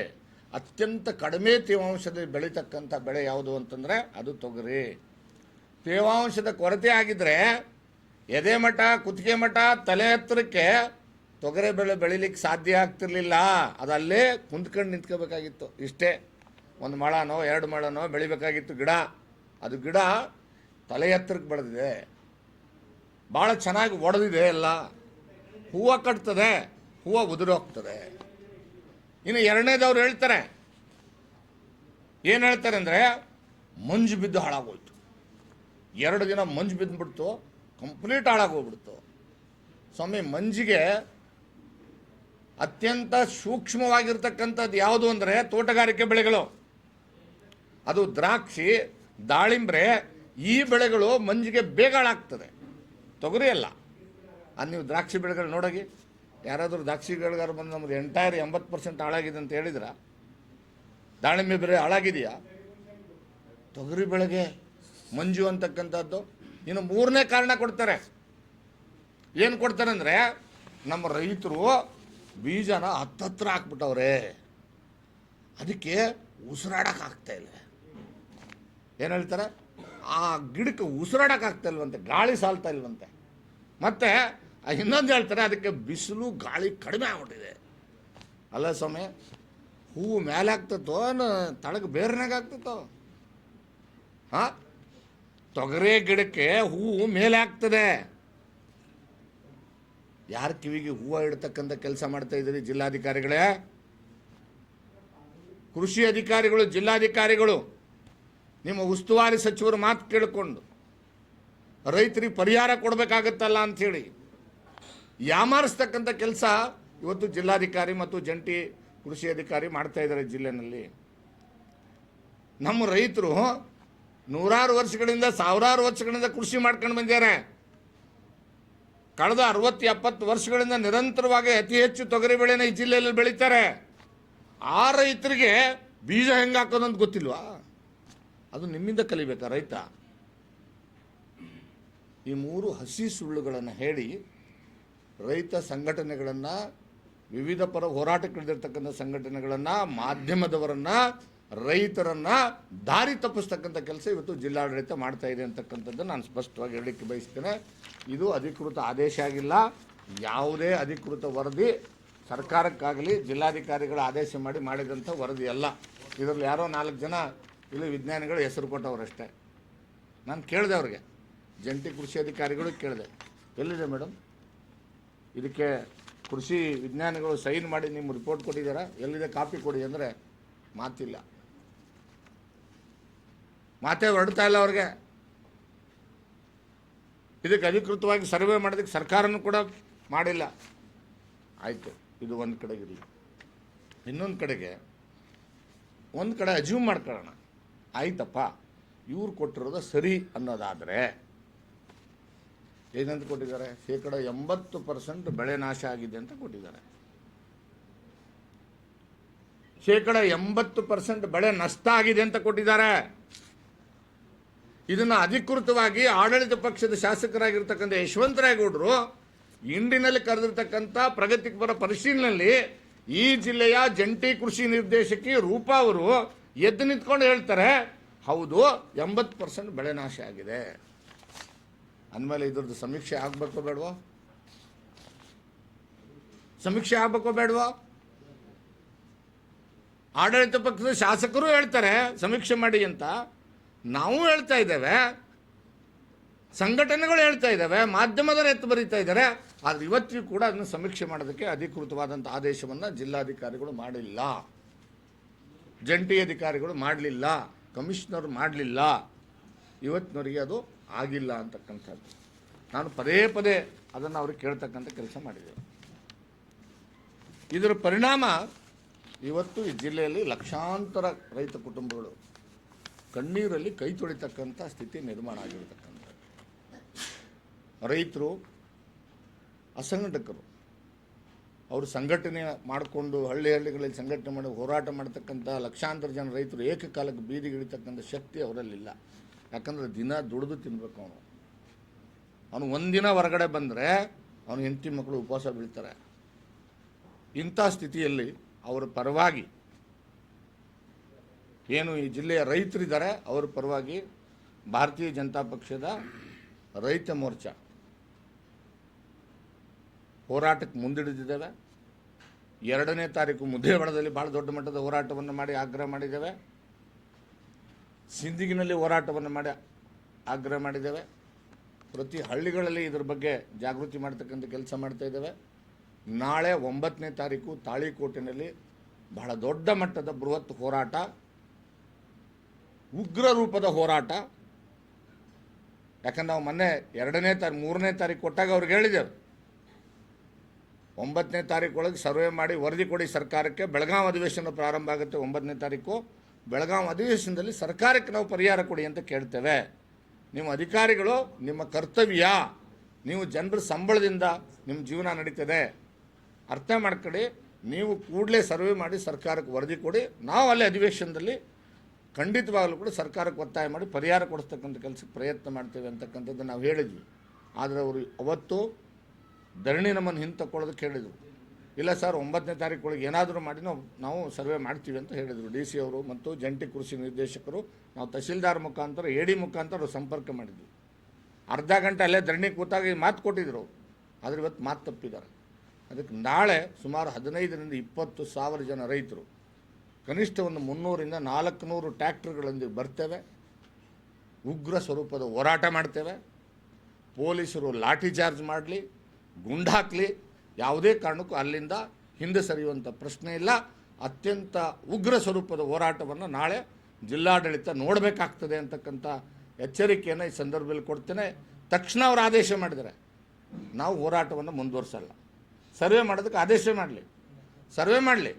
ಅತ್ಯಂತ ಕಡಿಮೆ ತೇವಾಂಶದಲ್ಲಿ ಬೆಳೀತಕ್ಕಂಥ ಬೆಳೆ ಯಾವುದು ಅಂತಂದರೆ ಅದು ತೊಗರಿ. ತೇವಾಂಶದ ಕೊರತೆ ಆಗಿದ್ದರೆ ಎದೆ ಮಠ, ಕುತ್ತಿಗೆ ಮಠ, ತಲೆ ಎತ್ತರಕ್ಕೆ ತೊಗರೆ ಬೆಳೆ ಬೆಳಿಲಿಕ್ಕೆ ಸಾಧ್ಯ ಆಗ್ತಿರ್ಲಿಲ್ಲ. ಅದಲ್ಲೇ ಕುಂತ್ಕೊಂಡು ನಿಂತ್ಕೋಬೇಕಾಗಿತ್ತು. ಇಷ್ಟೇ, 1 ಮೊಳನೋ 2 ಮೊಳನೋ ಬೆಳಿಬೇಕಾಗಿತ್ತು ಗಿಡ. ಅದು ಗಿಡ ತಲೆ ಎತ್ತರಕ್ಕೆ ಬೆಳೆದಿದೆ, ಭಾಳ ಚೆನ್ನಾಗಿ ಒಡೆದಿದೆ, ಎಲ್ಲ ಹೂವು ಕಟ್ತದೆ, ಹೂವು ಉದುರೋಗ್ತದೆ. ಇನ್ನು ಎರಡನೇದವ್ರು ಹೇಳ್ತಾರೆ, ಏನು ಹೇಳ್ತಾರೆ ಅಂದರೆ ಮಂಜು ಬಿದ್ದು ಹಾಳಾಗೋಯ್ತು. 2 ದಿನ ಮಂಜು ಬಿದ್ದುಬಿಡ್ತು, ಕಂಪ್ಲೀಟ್ ಹಾಳಾಗೋಗ್ಬಿಡ್ತು. ಸ್ವಾಮಿ, ಮಂಜಿಗೆ ಅತ್ಯಂತ ಸೂಕ್ಷ್ಮವಾಗಿರ್ತಕ್ಕಂಥದ್ದು ಯಾವುದು ಅಂದರೆ ತೋಟಗಾರಿಕೆ ಬೆಳೆಗಳು. ಅದು ದ್ರಾಕ್ಷಿ, ದಾಳಿಂಬ್ರೆ, ಈ ಬೆಳೆಗಳು ಮಂಜಿಗೆ ಬೇಗ ಹಾಳಾಗ್ತದೆ, ತೊಗರಿ ಅಲ್ಲ. ಅದು ನೀವು ದ್ರಾಕ್ಷಿ ಬೆಳೆಗಳು ನೋಡೋಗಿ, ಯಾರಾದರೂ ದ್ರಾಕ್ಷಿ ಬೆಳೆಗಾರ ಬಂದು ನಮ್ಮದು ಎಂಟೈರ್ 80% ಹಾಳಾಗಿದೆ ಅಂತ ಹೇಳಿದ್ರ? ದಾಳಿಂಬೆ ಬೆಳೆ ಹಾಳಾಗಿದೆಯಾ? ತೊಗರಿ ಬೆಳೆಗೆ ಮಂಜು ಅಂತಕ್ಕಂಥದ್ದು. ಇನ್ನು 3ನೇ ಕಾರಣ ಕೊಡ್ತಾರೆ. ಏನು ಕೊಡ್ತಾರೆ ಅಂದರೆ, ನಮ್ಮ ರೈತರು ಬೀಜನ ಹತ್ತತ್ರ ಹಾಕ್ಬಿಟ್ಟವ್ರೆ, ಅದಕ್ಕೆ ಉಸಿರಾಡೋಕ್ಕಾಗ್ತಾ ಇಲ್ಲ. ಏನು ಹೇಳ್ತಾರೆ? ಆ ಗಿಡಕ್ಕೆ ಉಸಿರಾಡೋಕ್ಕಾಗ್ತಾ ಇಲ್ವಂತೆ, ಗಾಳಿ ಸಾಲ್ತಾ ಇಲ್ವಂತೆ. ಮತ್ತು ಇನ್ನೊಂದು ಹೇಳ್ತಾರೆ, ಅದಕ್ಕೆ ಬಿಸಿಲು ಗಾಳಿ ಕಡಿಮೆ ಆಗ್ಬಿಟ್ಟಿದೆ. ಅಲ್ಲ ಸ್ವಾಮಿ, ಹೂವು ಮೇಲೆ ಆಗ್ತತೋ ತಳಗೆ ಬೇರ್ನಾಗ ಆಗ್ತತೋ? ಹಾಂ, ತೊಗರೆ ಗಿಡಕ್ಕೆ ಹೂವು ಮೇಲೆ ಆಗ್ತದೆ. ಯಾರ ಕಿವಿಗೆ ಹೂವು ಇಡ್ತಕ್ಕಂಥ ಕೆಲಸ ಮಾಡ್ತಾ ಇದ್ದೀರಿ ಜಿಲ್ಲಾಧಿಕಾರಿಗಳೇ? ಕೃಷಿ ಅಧಿಕಾರಿಗಳು, ಜಿಲ್ಲಾಧಿಕಾರಿಗಳು, ನಿಮ್ಮ ಉಸ್ತುವಾರಿ ಸಚಿವರು ಮಾತು ಕೇಳಿಕೊಂಡು ರೈತರಿಗೆ ಪರಿಹಾರ ಕೊಡಬೇಕಾಗತ್ತಲ್ಲ ಅಂಥೇಳಿ ಯಾಮಾರಿಸ್ತಕ್ಕಂಥ ಕೆಲಸ ಇವತ್ತು ಜಿಲ್ಲಾಧಿಕಾರಿ ಮತ್ತು ಜಂಟಿ ಕೃಷಿ ಅಧಿಕಾರಿ ಮಾಡ್ತಾ ಇದ್ದಾರೆ ಜಿಲ್ಲೆನಲ್ಲಿ. ನಮ್ಮ ರೈತರು ನೂರಾರು ವರ್ಷಗಳಿಂದ, ಸಾವಿರಾರು ವರ್ಷಗಳಿಂದ ಕೃಷಿ ಮಾಡ್ಕೊಂಡು ಬಂದಿದ್ದಾರೆ. ಕಳೆದ 60-70 ವರ್ಷಗಳಿಂದ ನಿರಂತರವಾಗಿ ಅತಿ ಹೆಚ್ಚು ತೊಗರಿ ಬೆಳೆನ ಈ ಜಿಲ್ಲೆಯಲ್ಲಿ ಬೆಳೀತಾರೆ. ಆ ರೈತರಿಗೆ ಬೀಜ ಹೆಂಗೆ ಹಾಕೋದು ಅಂತ ಗೊತ್ತಿಲ್ವಾ? ಅದು ನಿಮ್ಮಿಂದ ಕಲಿಬೇಕಾ ರೈತ? ಈ 3 ಹಸಿ ಸುಳ್ಳುಗಳನ್ನು ಹೇಳಿ ರೈತ ಸಂಘಟನೆಗಳನ್ನು, ವಿವಿಧ ಪರ ಹೋರಾಟಕ್ಕಿಳಿದಿರ್ತಕ್ಕಂಥ ಸಂಘಟನೆಗಳನ್ನು, ಮಾಧ್ಯಮದವರನ್ನು, ರೈತರನ್ನು ದಾರಿ ತಪ್ಪಿಸ್ತಕ್ಕಂಥ ಕೆಲಸ ಇವತ್ತು ಜಿಲ್ಲಾಡಳಿತ ಮಾಡ್ತಾ ಇದೆ ಅಂತಕ್ಕಂಥದ್ದು ನಾನು ಸ್ಪಷ್ಟವಾಗಿ ಹೇಳಲಿಕ್ಕೆ ಬಯಸ್ತೇನೆ. ಇದು ಅಧಿಕೃತ ಆದೇಶ ಆಗಿಲ್ಲ, ಯಾವುದೇ ಅಧಿಕೃತ ವರದಿ ಸರ್ಕಾರಕ್ಕಾಗಲಿ ಜಿಲ್ಲಾಧಿಕಾರಿಗಳ ಆದೇಶ ಮಾಡಿದಂಥ ವರದಿ ಅಲ್ಲ. ಇದರಲ್ಲಿ ಯಾರೋ 4 ಜನ ಇಲ್ಲಿ ವಿಜ್ಞಾನಿಗಳು ಹೆಸರು ಕೊಟ್ಟವರಷ್ಟೇ. ನಾನು ಕೇಳಿದೆ ಅವ್ರಿಗೆ, ಜಂಟಿ ಕೃಷಿ ಅಧಿಕಾರಿಗಳು ಕೇಳಿದೆ, ಎಲ್ಲಿದೆ ಮೇಡಮ್ ಇದಕ್ಕೆ ಕೃಷಿ ವಿಜ್ಞಾನಿಗಳು ಸೈನ್ ಮಾಡಿ ನಿಮ್ಮ ರಿಪೋರ್ಟ್ ಕೊಟ್ಟಿದ್ದೀರಾ, ಎಲ್ಲಿದೆ ಕಾಪಿ ಕೊಡಿ ಅಂದರೆ ಮಾತಿಲ್ಲ, ಮಾತೇ ಹೊರಡ್ತಾ ಇಲ್ಲ ಅವ್ರಿಗೆ. ಇದಕ್ಕೆ ಅಧಿಕೃತವಾಗಿ ಸರ್ವೆ ಮಾಡೋದಕ್ಕೆ ಸರ್ಕಾರನೂ ಕೂಡ ಮಾಡಿಲ್ಲ. ಆಯಿತು, ಇದು ಒಂದು ಕಡೆಗಿರಲಿ. ಇನ್ನೊಂದು ಕಡೆಗೆ, ಒಂದು ಕಡೆ ಅಜ್ಯೂಮ್ ಮಾಡ್ಕೊಳ್ಳೋಣ, ಆಯ್ತಪ್ಪ ಇವ್ರು ಕೊಟ್ಟಿರೋದು ಸರಿ ಅನ್ನೋದಾದರೆ ಏನಂತ ಕೊಟ್ಟಿದ್ದಾರೆ? 80% ಬೆಳೆ ನಾಶ ಆಗಿದೆ ಅಂತ ಕೊಟ್ಟಿದ್ದಾರೆ. 80% ಬೆಳೆ ನಷ್ಟ ಆಗಿದೆ ಅಂತ ಕೊಟ್ಟಿದ್ದಾರೆ. ಇದನ್ನು ಅಧಿಕೃತವಾಗಿ ಆಡಳಿತ ಪಕ್ಷದ ಶಾಸಕರಾಗಿರ್ತಕ್ಕಂಥ ಯಶವಂತರಾಯಗೌಡರು ಇಂಡಿನಲ್ಲಿ ಕರೆದಿರ್ತಕ್ಕಂಥ ಪ್ರಗತಿಪರ ಪರಿಶೀಲನೆಯಲ್ಲಿ ಈ ಜಿಲ್ಲೆಯ ಜಂಟಿ ಕೃಷಿ ನಿರ್ದೇಶಕಿ ರೂಪಾ ಅವರು ಎದ್ದು ನಿಂತ್ಕೊಂಡು ಹೇಳ್ತಾರೆ, ಹೌದು 80% ಬೆಳೆ ನಾಶ ಆಗಿದೆ ಅಂದಮೇಲೆ ಇದ್ರದ್ದು ಸಮೀಕ್ಷೆ ಆಗಬೇಕೋ ಬೇಡವೋ? ಸಮೀಕ್ಷೆ ಆಗಬೇಕೋ ಬೇಡವೋ? ಆಡಳಿತ ಪಕ್ಷದ ಶಾಸಕರು ಹೇಳ್ತಾರೆ ಸಮೀಕ್ಷೆ ಮಾಡಿ ಅಂತ, ನಾವು ಹೇಳ್ತಾ ಇದ್ದೇವೆ ಸಂಘಟನೆಗಳು ಹೇಳ್ತಾ ಇದ್ದಾವೆ, ಮಾಧ್ಯಮದವರು ಎತ್ತು ಬರೀತಾ ಇದ್ದಾರೆ. ಆದರೆ ಇವತ್ತಿಗೂ ಕೂಡ ಅದನ್ನು ಸಮೀಕ್ಷೆ ಮಾಡೋದಕ್ಕೆ ಅಧಿಕೃತವಾದಂಥ ಆದೇಶವನ್ನು ಜಿಲ್ಲಾಧಿಕಾರಿಗಳು ಮಾಡಿಲ್ಲ, ಜಂಟಿ ಅಧಿಕಾರಿಗಳು ಮಾಡಲಿಲ್ಲ, ಕಮಿಷನರ್ ಮಾಡಲಿಲ್ಲ. ಇವತ್ತಿನವರೆಗೆ ಅದು ಆಗಿಲ್ಲ ಅಂತಕ್ಕಂಥದ್ದು. ನಾನು ಪದೇ ಪದೇ ಅದನ್ನು ಅವ್ರಿಗೆ ಕೇಳ್ತಕ್ಕಂಥ ಕೆಲಸ ಮಾಡಿದ್ದೇವೆ. ಇದರ ಪರಿಣಾಮ ಇವತ್ತು ಈ ಜಿಲ್ಲೆಯಲ್ಲಿ ಲಕ್ಷಾಂತರ ರೈತ ಕುಟುಂಬಗಳು ಕಣ್ಣೀರಲ್ಲಿ ಕೈ ತೊಳಿತಕ್ಕಂಥ ಸ್ಥಿತಿ ನಿರ್ಮಾಣ ಆಗಿರತಕ್ಕಂಥ ರೈತರು, ಅಸಂಘಟಕರು, ಅವರು ಸಂಘಟನೆ ಮಾಡಿಕೊಂಡು ಹಳ್ಳಿಗಳಲ್ಲಿ ಸಂಘಟನೆ ಮಾಡಿ ಹೋರಾಟ ಮಾಡ್ತಕ್ಕಂಥ ಲಕ್ಷಾಂತರ ಜನ ರೈತರು ಏಕಕಾಲಕ್ಕೆ ಬೀದಿಗಿಳಿತಕ್ಕಂಥ ಶಕ್ತಿ ಅವರಲ್ಲಿಲ್ಲ. ಯಾಕಂದರೆ ದಿನ ದುಡಿದು ತಿನ್ನಬೇಕು. ಅವನು ಒಂದಿನ ಹೊರಗಡೆ ಬಂದರೆ ಅವನು ಹೆಂಡತಿ ಮಕ್ಕಳು ಉಪವಾಸ ಬೀಳ್ತಾರೆ. ಇಂಥ ಸ್ಥಿತಿಯಲ್ಲಿ ಅವರ ಪರವಾಗಿ ಏನು ಈ ಜಿಲ್ಲೆಯ ರೈತರಿದ್ದಾರೆ ಅವರ ಪರವಾಗಿ ಭಾರತೀಯ ಜನತಾ ಪಕ್ಷದ ರೈತ ಮೋರ್ಚಾ ಹೋರಾಟಕ್ಕೆ ಮುಂದಿಡಿದಿದ್ದೇವೆ. 2ನೇ ತಾರೀಕು ಮುದ್ದೇಬೇಳದಲ್ಲಿ ಭಾಳ ದೊಡ್ಡ ಮಟ್ಟದ ಹೋರಾಟವನ್ನು ಮಾಡಿ ಆಗ್ರಹ ಮಾಡಿದ್ದೇವೆ. ಸಿಂದಗಿನಲ್ಲಿ ಹೋರಾಟವನ್ನು ಮಾಡಿ ಆಗ್ರಹ ಮಾಡಿದ್ದೇವೆ. ಪ್ರತಿ ಹಳ್ಳಿಗಳಲ್ಲಿ ಇದರ ಬಗ್ಗೆ ಜಾಗೃತಿ ಮಾಡ್ತಕ್ಕಂಥ ಕೆಲಸ ಮಾಡ್ತಾ ಇದ್ದೇವೆ. ನಾಳೆ 9ನೇ ತಾರೀಕು ತಾಳಿಕೋಟೆಯಲ್ಲಿ ಬಹಳ ದೊಡ್ಡ ಮಟ್ಟದ ಬೃಹತ್ ಹೋರಾಟ, ಉಗ್ರ ರೂಪದ ಹೋರಾಟ. ಯಾಕಂದ್ರೆ ನಾವು ಮೊನ್ನೆ 3ನೇ ತಾರೀಕು ಕೊಟ್ಟಾಗ ಅವ್ರಿಗೆ ಹೇಳಿದ್ದೇವೆ, 9ನೇ ತಾರೀಕು ಒಳಗೆ ಸರ್ವೆ ಮಾಡಿ ವರದಿ ಕೊಡಿ ಸರ್ಕಾರಕ್ಕೆ. ಬೆಳಗಾವಿ ಅಧಿವೇಶನ ಪ್ರಾರಂಭ ಆಗುತ್ತೆ 9ನೇ ತಾರೀಕು. ಬೆಳಗಾವಿ ಅಧಿವೇಶನದಲ್ಲಿ ಸರ್ಕಾರಕ್ಕೆ ನಾವು ಪರಿಹಾರ ಕೊಡಿ ಅಂತ ಕೇಳ್ತೇವೆ. ನೀವು ಅಧಿಕಾರಿಗಳು, ನಿಮ್ಮ ಕರ್ತವ್ಯ, ನೀವು ಜನರ ಸಂಬಳದಿಂದ ನಿಮ್ಮ ಜೀವನ ನಡೀತದೆ, ಅರ್ಥ ಮಾಡ್ಕೊಳ್ಳಿ. ನೀವು ಕೂಡಲೇ ಸರ್ವೆ ಮಾಡಿ ಸರ್ಕಾರಕ್ಕೆ ವರದಿ ಕೊಡಿ. ನಾವು ಅಲ್ಲಿ ಅಧಿವೇಶನದಲ್ಲಿ ಖಂಡಿತವಾಗಲೂ ಕೂಡ ಸರ್ಕಾರಕ್ಕೆ ಒತ್ತಾಯ ಮಾಡಿ ಪರಿಹಾರ ಕೊಡಿಸ್ತಕ್ಕಂಥ ಕೆಲಸಕ್ಕೆ ಪ್ರಯತ್ನ ಮಾಡ್ತೇವೆ ಅಂತಕ್ಕಂಥದ್ದು ನಾವು ಹೇಳಿದ್ವಿ. ಆದರೆ ಅವರು ಅವತ್ತು ಧರಣಿ ನಮ್ಮನ್ನು ಹಿಂತಕೊಳ್ಳೋದಕ್ಕೆ ಹೇಳಿದರು. ಇಲ್ಲ ಸರ್, 9ನೇ ತಾರೀಕು ಒಳಗೆ ಏನಾದರೂ ಮಾಡಿ ನಾವು ಸರ್ವೆ ಮಾಡ್ತೀವಿ ಅಂತ ಹೇಳಿದರು. DC ಅವರು ಮತ್ತು ಜಂಟಿ ಕೃಷಿ ನಿರ್ದೇಶಕರು. ನಾವು ತಹಸೀಲ್ದಾರ್ ಮುಖಾಂತರ, AD ಮುಖಾಂತರ ಸಂಪರ್ಕ ಮಾಡಿದ್ವಿ. ಅರ್ಧ ಗಂಟೆ ಅಲ್ಲೇ ಧರಣಿ ಕೂತಾಗ ಈ ಮಾತು ಕೊಟ್ಟಿದ್ದರು. ಆದರೆ ಇವತ್ತು ಮಾತು ತಪ್ಪಿದ್ದಾರೆ. ಅದಕ್ಕೆ ನಾಳೆ ಸುಮಾರು 15ರಿಂದ 20 ಸಾವಿರ ಜನ ರೈತರು, ಕನಿಷ್ಠ ಒಂದು 300ರಿಂದ 400 ಟ್ರ್ಯಾಕ್ಟರ್ಗಳೊಂದಿಗೆ ಬರ್ತೇವೆ. ಉಗ್ರ ಸ್ವರೂಪದ ಹೋರಾಟ ಮಾಡ್ತೇವೆ. ಪೊಲೀಸರು ಲಾಠಿ ಚಾರ್ಜ್ ಮಾಡಲಿ, ಗುಂಡಾಕಲಿ, ಯಾವುದೇ ಕಾರಣಕ್ಕೂ ಅಲ್ಲಿಂದ ಹಿಂದೆ ಸರಿಯುವಂಥ ಪ್ರಶ್ನೆ ಇಲ್ಲ. ಅತ್ಯಂತ ಉಗ್ರ ಸ್ವರೂಪದ ಹೋರಾಟವನ್ನು ನಾಳೆ ಜಿಲ್ಲಾಡಳಿತ ನೋಡಬೇಕಾಗ್ತದೆ ಅಂತಕ್ಕಂಥ ಎಚ್ಚರಿಕೆಯನ್ನು ಈ ಸಂದರ್ಭದಲ್ಲಿ ಕೊಡ್ತೇನೆ. ತಕ್ಷಣ ಅವರು ಆದೇಶ ಮಾಡಿದ್ದಾರೆ, ನಾವು ಹೋರಾಟವನ್ನು ಮುಂದುವರಿಸಲ್ಲ. ಸರ್ವೆ ಮಾಡೋದಕ್ಕೆ ಆದೇಶ ಮಾಡಲಿ, ಸರ್ವೆ ಮಾಡಲಿ,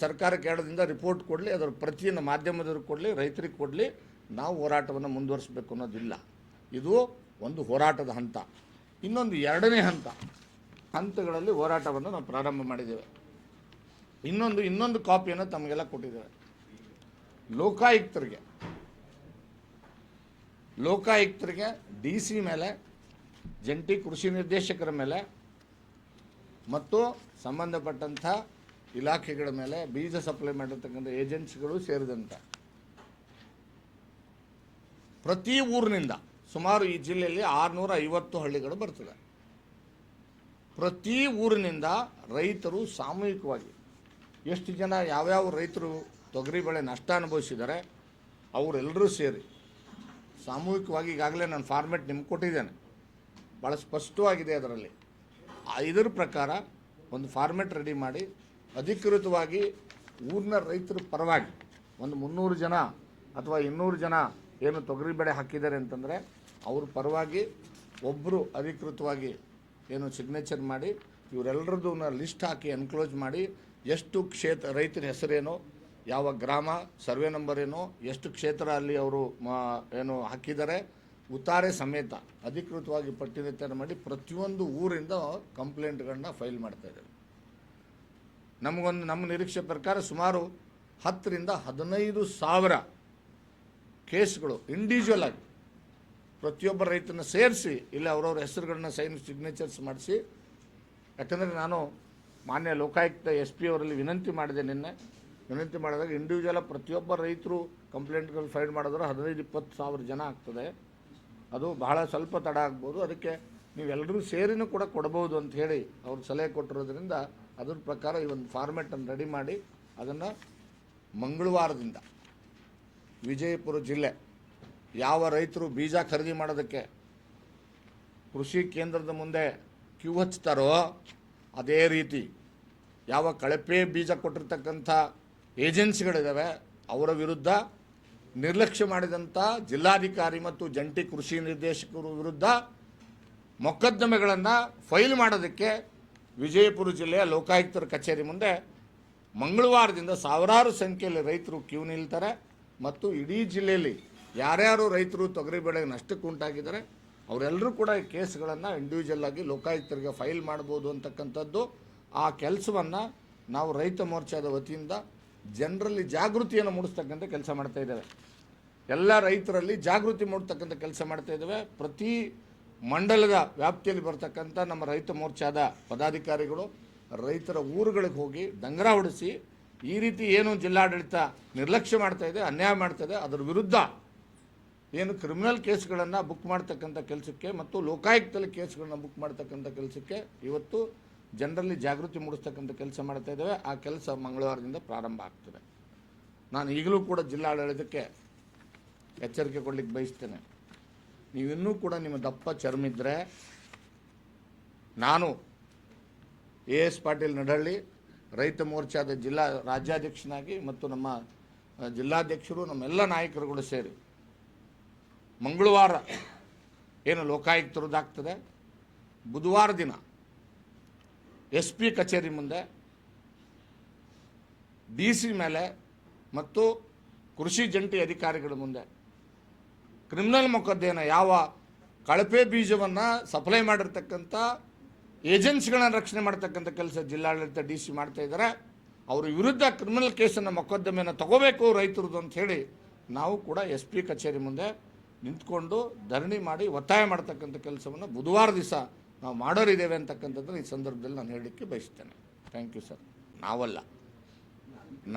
ಸರ್ಕಾರಕ್ಕೆ ಕೇಳೋದ್ರಿಂದ ರಿಪೋರ್ಟ್ ಕೊಡಲಿ, ಅದರ ಪ್ರತಿಯನ್ನು ಮಾಧ್ಯಮದವ್ರಿಗೆ ಕೊಡಲಿ, ರೈತರಿಗೆ ಕೊಡಲಿ. ನಾವು ಹೋರಾಟವನ್ನು ಮುಂದುವರಿಸಬೇಕು ಅನ್ನೋದಿಲ್ಲ. ಇದು ಒಂದು ಹೋರಾಟದ ಹಂತ. ಇನ್ನೊಂದು 2ನೇ ಹಂತಗಳಲ್ಲಿ ಹೋರಾಟವನ್ನು ನಾವು ಪ್ರಾರಂಭ ಮಾಡಿದ್ದೇವೆ. ಇನ್ನೊಂದು ಕಾಪಿಯನ್ನು ತಮಗೆಲ್ಲ ಕೊಟ್ಟಿದ್ದೇವೆ. ಲೋಕಾಯುಕ್ತರಿಗೆ DC ಮೇಲೆ, ಜಂಟಿ ಕೃಷಿ ನಿರ್ದೇಶಕರ ಮೇಲೆ ಮತ್ತು ಸಂಬಂಧಪಟ್ಟಂಥ ಇಲಾಖೆಗಳ ಮೇಲೆ, ಬೀಜ ಸಪ್ಲೈ ಮಾಡಿರ್ತಕ್ಕಂಥ ಏಜೆನ್ಸಿಗಳು ಸೇರಿದಂತೆ ಪ್ರತಿ ಊರಿನಿಂದ ಸುಮಾರು ಈ ಜಿಲ್ಲೆಯಲ್ಲಿ 650 ಹಳ್ಳಿಗಳು ಬರ್ತದೆ. ಪ್ರತಿ ಊರಿನಿಂದ ರೈತರು ಸಾಮೂಹಿಕವಾಗಿ ಎಷ್ಟು ಜನ ಯಾವ್ಯಾವ ರೈತರು ತೊಗರಿ ಬೆಳೆ ನಷ್ಟ ಅನುಭವಿಸಿದ್ದಾರೆ ಅವರೆಲ್ಲರೂ ಸೇರಿ ಸಾಮೂಹಿಕವಾಗಿ, ಈಗಾಗಲೇ ನಾನು ಫಾರ್ಮೆಟ್ ನಿಮ್ಗೆ ಕೊಟ್ಟಿದ್ದೇನೆ, ಭಾಳ ಸ್ಪಷ್ಟವಾಗಿದೆ. ಅದರಲ್ಲಿ ಇದರ ಪ್ರಕಾರ ಒಂದು ಫಾರ್ಮೆಟ್ ರೆಡಿ ಮಾಡಿ ಅಧಿಕೃತವಾಗಿ ಊರಿನ ರೈತರ ಪರವಾಗಿ ಒಂದು 300 ಜನ ಅಥವಾ 200 ಜನ ಏನು ತೊಗರಿ ಬೆಳೆ ಹಾಕಿದ್ದಾರೆ ಅಂತಂದರೆ ಅವ್ರ ಪರವಾಗಿ ಒಬ್ಬರು ಅಧಿಕೃತವಾಗಿ ಏನು ಸಿಗ್ನೇಚರ್ ಮಾಡಿ ಇವರೆಲ್ಲರದ್ದು ಲಿಸ್ಟ್ ಹಾಕಿ ಎನ್ಕ್ಲೋಸ್ ಮಾಡಿ, ಎಷ್ಟು ಕ್ಷೇತ್ರ, ರೈತರ ಹೆಸರೇನೋ, ಯಾವ ಗ್ರಾಮ, ಸರ್ವೆ ನಂಬರ್ ಏನೋ, ಎಷ್ಟು ಕ್ಷೇತ್ರ ಅಲ್ಲಿ ಅವರು ಏನು ಹಾಕಿದ್ದಾರೆ, ಉತ್ತಾರೆ ಸಮೇತ ಅಧಿಕೃತವಾಗಿ ಪಟ್ಟಿರಚನೆ ಮಾಡಿ ಪ್ರತಿಯೊಂದು ಊರಿಂದ ಕಂಪ್ಲೇಂಟ್ಗಳನ್ನ ಫೈಲ್ ಮಾಡ್ತಾಯಿದ್ದಾರೆ. ನಮ್ಮ ನಿರೀಕ್ಷೆ ಪ್ರಕಾರ ಸುಮಾರು 10ರಿಂದ 15 ಸಾವಿರ ಕೇಸ್ಗಳು ಇಂಡಿವಿಜುವಲ್ ಆಗಿ ಪ್ರತಿಯೊಬ್ಬ ರೈತನ ಸೇರಿಸಿ ಇಲ್ಲಿ ಅವರವ್ರ ಹೆಸರುಗಳನ್ನ ಸಿಗ್ನೇಚರ್ಸ್ ಮಾಡಿಸಿ. ಯಾಕಂದರೆ ನಾನು ಮಾನ್ಯ ಲೋಕಾಯುಕ್ತ SP ಅವರಲ್ಲಿ ವಿನಂತಿ ಮಾಡಿದೆ. ವಿನಂತಿ ಮಾಡಿದಾಗ ಇಂಡಿವಿಜುವಲ್ ಪ್ರತಿಯೊಬ್ಬ ರೈತರು ಕಂಪ್ಲೇಂಟ್ಗಳು ಫೈಲ್ ಮಾಡಿದ್ರೆ 15-20 ಸಾವಿರ ಜನ ಆಗ್ತದೆ. ಅದು ಬಹಳ ಸ್ವಲ್ಪ ತಡ ಆಗ್ಬೋದು. ಅದಕ್ಕೆ ನೀವೆಲ್ಲರೂ ಸೇರಿನೂ ಕೂಡ ಕೊಡ್ಬೋದು ಅಂತ ಹೇಳಿ ಅವ್ರು ಸಲಹೆ ಕೊಟ್ಟಿರೋದ್ರಿಂದ ಅದ್ರ ಪ್ರಕಾರ ಈ ಒಂದು ಫಾರ್ಮೆಟನ್ನು ರೆಡಿ ಮಾಡಿ ಅದನ್ನು ಮಂಗಳವಾರದಿಂದ ವಿಜಯಪುರ ಜಿಲ್ಲೆ ಯಾವ ರೈತರು ಬೀಜ ಖರೀದಿ ಮಾಡೋದಕ್ಕೆ ಕೃಷಿ ಕೇಂದ್ರದ ಮುಂದೆ ಕ್ಯೂ ಹಚ್ತಾರೋ ಅದೇ ರೀತಿ ಯಾವ ಕಳಪೆ ಬೀಜ ಕೊಟ್ಟಿರ್ತಕ್ಕಂಥ ಏಜೆನ್ಸಿಗಳಿದ್ದಾವೆ ಅವರ ವಿರುದ್ಧ ನಿರ್ಲಕ್ಷ್ಯ ಮಾಡಿದಂಥ ಜಿಲ್ಲಾಧಿಕಾರಿ ಮತ್ತು ಜಂಟಿ ಕೃಷಿ ನಿರ್ದೇಶಕರ ವಿರುದ್ಧ ಮೊಕದ್ದಮೆಗಳನ್ನು ಫೈಲ್ ಮಾಡೋದಕ್ಕೆ ವಿಜಯಪುರ ಜಿಲ್ಲೆಯ ಲೋಕಾಯುಕ್ತರ ಕಚೇರಿ ಮುಂದೆ ಮಂಗಳವಾರದಿಂದ ಸಾವಿರಾರು ಸಂಖ್ಯೆಯಲ್ಲಿ ರೈತರು ಕ್ಯೂ ನಿಲ್ತಾರೆ ಮತ್ತು ಇಡೀ ಜಿಲ್ಲೆಯಲ್ಲಿ ಯಾರ್ಯಾರು ರೈತರು ತೊಗರಿ ಬೆಳೆಗೆ ನಷ್ಟಕ್ಕುಂಟಾಗಿದ್ದಾರೆ ಅವರೆಲ್ಲರೂ ಕೂಡ ಈ ಕೇಸ್ಗಳನ್ನು ಇಂಡಿವಿಜುವಲ್ ಆಗಿ ಲೋಕಾಯುಕ್ತರಿಗೆ ಫೈಲ್ ಮಾಡ್ಬೋದು ಅಂತಕ್ಕಂಥದ್ದು ಆ ಕೆಲಸವನ್ನು ನಾವು ರೈತ ಮೋರ್ಚಾದ ವತಿಯಿಂದ ಜನರಲ್ಲಿ ಜಾಗೃತಿಯನ್ನು ಮೂಡಿಸ್ತಕ್ಕಂಥ ಕೆಲಸ ಮಾಡ್ತಾ ಇದ್ದೇವೆ. ಎಲ್ಲ ರೈತರಲ್ಲಿ ಜಾಗೃತಿ ಮೂಡ್ತಕ್ಕಂಥ ಕೆಲಸ ಮಾಡ್ತಾ ಇದ್ದೇವೆ. ಪ್ರತಿ ಮಂಡಲದ ವ್ಯಾಪ್ತಿಯಲ್ಲಿ ಬರ್ತಕ್ಕಂಥ ನಮ್ಮ ರೈತ ಮೋರ್ಚಾದ ಪದಾಧಿಕಾರಿಗಳು ರೈತರ ಊರುಗಳಿಗೆ ಹೋಗಿ ಡಂಗರ ಹೊಡಿಸಿ ಈ ರೀತಿ ಏನು ಜಿಲ್ಲಾಡಳಿತ ನಿರ್ಲಕ್ಷ್ಯ ಮಾಡ್ತಾ ಇದೆ, ಅನ್ಯಾಯ ಮಾಡ್ತಾ ಇದೆ, ಅದರ ವಿರುದ್ಧ ಏನು ಕ್ರಿಮಿನಲ್ ಕೇಸ್ಗಳನ್ನು ಬುಕ್ ಮಾಡ್ತಕ್ಕಂಥ ಕೆಲಸಕ್ಕೆ ಮತ್ತು ಲೋಕಾಯುಕ್ತದಲ್ಲಿ ಕೇಸ್ಗಳನ್ನು ಬುಕ್ ಮಾಡ್ತಕ್ಕಂಥ ಕೆಲಸಕ್ಕೆ ಇವತ್ತು ಜನರಲ್ಲಿ ಜಾಗೃತಿ ಮೂಡಿಸ್ತಕ್ಕಂಥ ಕೆಲಸ ಮಾಡ್ತಾ ಇದ್ದೇವೆ. ಆ ಕೆಲಸ ಮಂಗಳವಾರದಿಂದ ಪ್ರಾರಂಭ ಆಗ್ತದೆ. ನಾನು ಈಗಲೂ ಕೂಡ ಜಿಲ್ಲಾಡಳಿತಕ್ಕೆ ಎಚ್ಚರಿಕೆ ಕೊಡಲಿಕ್ಕೆ ಬಯಸ್ತೇನೆ. ನೀವಿನ್ನೂ ಕೂಡ ನಿಮ್ಮ ದಪ್ಪ ಚರ್ಮಿದ್ರೆ ನಾನು AS ಪಾಟೀಲ್ ನಡಹಳ್ಳಿ ರೈತ ಮೋರ್ಚಾದ ರಾಜ್ಯಾಧ್ಯಕ್ಷನಾಗಿ ಮತ್ತು ನಮ್ಮ ಜಿಲ್ಲಾಧ್ಯಕ್ಷರು ನಮ್ಮೆಲ್ಲ ನಾಯಕರುಗಳು ಸೇರಿ ಮಂಗಳವಾರ ಏನು ಲೋಕಾಯುಕ್ತರದ್ದಾಗ್ತದೆ, ಬುಧವಾರ ದಿನ SP ಕಚೇರಿ ಮುಂದೆ DC ಮೇಲೆ ಮತ್ತು ಕೃಷಿ ಜಂಟಿ ಅಧಿಕಾರಿಗಳ ಮುಂದೆ ಕ್ರಿಮಿನಲ್ ಮೊಕದ್ದಮೆನ ಯಾವ ಕಳಪೆ ಬೀಜವನ್ನು ಸಪ್ಲೈ ಮಾಡಿರ್ತಕ್ಕಂಥ ಏಜೆನ್ಸಿಗಳನ್ನ ರಕ್ಷಣೆ ಮಾಡ್ತಕ್ಕಂಥ ಕೆಲಸ ಜಿಲ್ಲಾಡಳಿತ DC ಮಾಡ್ತಾ ಇದ್ದಾರೆ. ಅವರ ವಿರುದ್ಧ ಕ್ರಿಮಿನಲ್ ಕೇಸನ್ನು ಮೊಕದ್ದಮೆಯನ್ನು ತಗೋಬೇಕು ರೈತರದ್ದು ಅಂತ ಹೇಳಿ ನಾವು ಕೂಡ SP ಕಚೇರಿ ಮುಂದೆ ನಿಂತ್ಕೊಂಡು ಧರಣಿ ಮಾಡಿ ಒತ್ತಾಯ ಮಾಡ್ತಕ್ಕಂಥ ಕೆಲಸವನ್ನು ಬುಧವಾರ ದಿವಸ ನಾವು ಮಾಡೋರಿದ್ದೇವೆ ಅಂತಕ್ಕಂಥದ್ದನ್ನು ಈ ಸಂದರ್ಭದಲ್ಲಿ ನಾನು ಹೇಳಲಿಕ್ಕೆ ಬಯಸ್ತೇನೆ. Thank you sir. ನಾವಲ್ಲ,